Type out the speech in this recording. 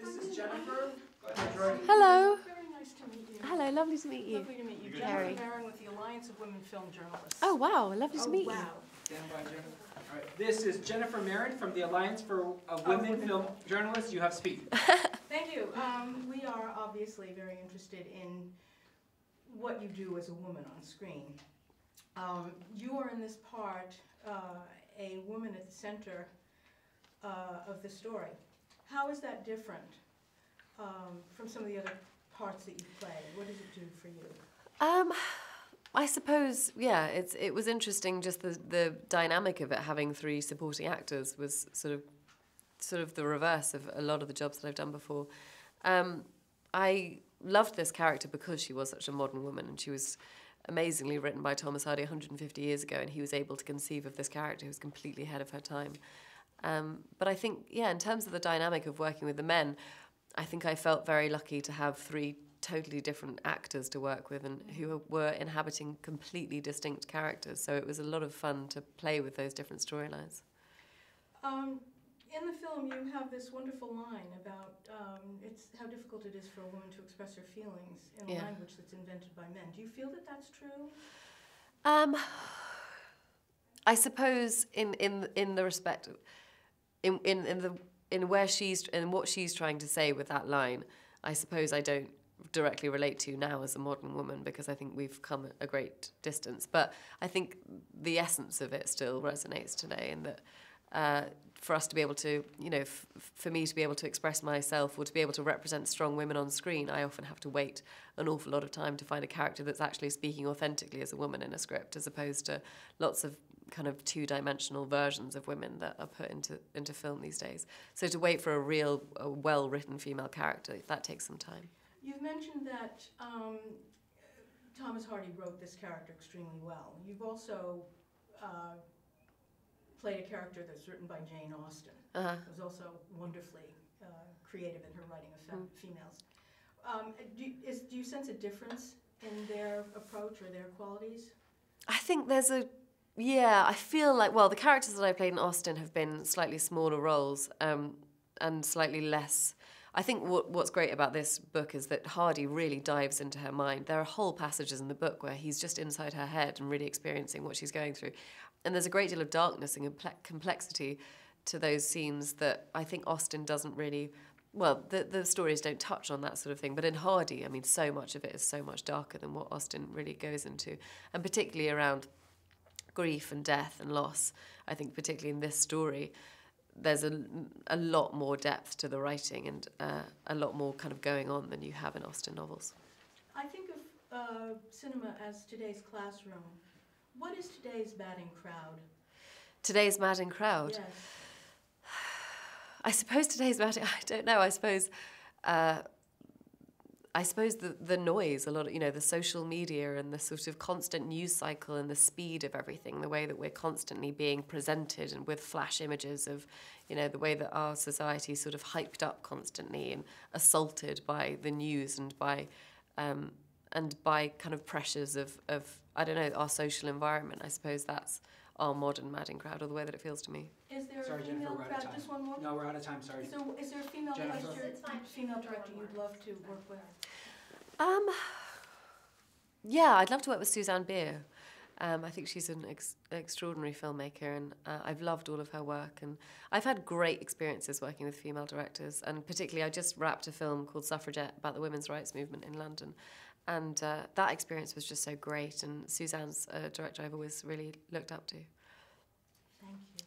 This is Jennifer. Hello. Very nice to meet you. Hello, lovely to meet you. Lovely to meet you. Carey. Jennifer Merin with the Alliance of Women Film Journalists. Oh, wow, lovely to meet you. Wow. Stand by, Jennifer. All right. This is Jennifer Merin from the Alliance for Women Film Journalists. You have speed. Thank you. We are obviously very interested in what you do as a woman on screen. You are in this part a woman at the center of the story. How is that different from some of the other parts that you play? What does it do for you? I suppose, yeah, it was interesting. Just the dynamic of it having three supporting actors was sort of the reverse of a lot of the jobs that I've done before. I loved this character because she was such a modern woman, and she was amazingly written by Thomas Hardy 150 years ago, and he was able to conceive of this character who was completely ahead of her time. But I think, yeah, in terms of the dynamic of working with the men, I think I felt very lucky to have three totally different actors to work with and who were inhabiting completely distinct characters. So it was a lot of fun to play with those different storylines. In the film, you have this wonderful line about it's how difficult it is for a woman to express her feelings in a language that's invented by men. Do you feel that that's true? I suppose in the respect of, in where she's in what she's trying to say with that line, I suppose I don't directly relate to now as a modern woman, because I think we've come a great distance. But I think the essence of it still resonates today, in that for us to be able to, you know, for me to be able to express myself or to be able to represent strong women on screen, I often have to wait an awful lot of time to find a character that's actually speaking authentically as a woman in a script, as opposed to lots of kind of two-dimensional versions of women that are put into film these days. So to wait for a well-written female character, that takes some time. You've mentioned that Thomas Hardy wrote this character extremely well. You've also played a character that's written by Jane Austen, who's also wonderfully creative in her writing of females. Do you sense a difference in their approach or their qualities? I think there's I feel like, well, the characters that I played in Austen have been slightly smaller roles and slightly less. I think what's great about this book is that Hardy really dives into her mind. There are whole passages in the book where he's just inside her head and really experiencing what she's going through. And there's a great deal of darkness and complexity to those scenes that I think Austen doesn't really... Well, the stories don't touch on that sort of thing. But in Hardy, I mean, so much of it is so much darker than what Austen really goes into. And particularly around grief and death and loss, I think particularly in this story, there's a lot more depth to the writing and a lot more kind of going on than you have in Austen novels. I think of cinema as today's classroom. What is today's batting crowd? Today's Madden crowd? Yes. I suppose today's Madden, I don't know, I suppose the noise, a lot of, you know, the social media and the sort of constant news cycle and the speed of everything, the way that we're constantly being presented and with flash images of, you know, the way that our society is sort of hyped up constantly and assaulted by the news and by kind of pressures of I don't know, our social environment. I suppose that's our modern Madden crowd, or the way that it feels to me. Is there Sorry, a female Jennifer, we're out of crowd? time. Just one more? No, we're out of time, sorry. So is there a female director you'd love to work with? Yeah, I'd love to work with Suzanne Bier. I think she's an extraordinary filmmaker, and I've loved all of her work. And I've had great experiences working with female directors, and particularly I just wrapped a film called Suffragette about the women's rights movement in London. And that experience was just so great, and Suzanne's a director I've always really looked up to. Thank you.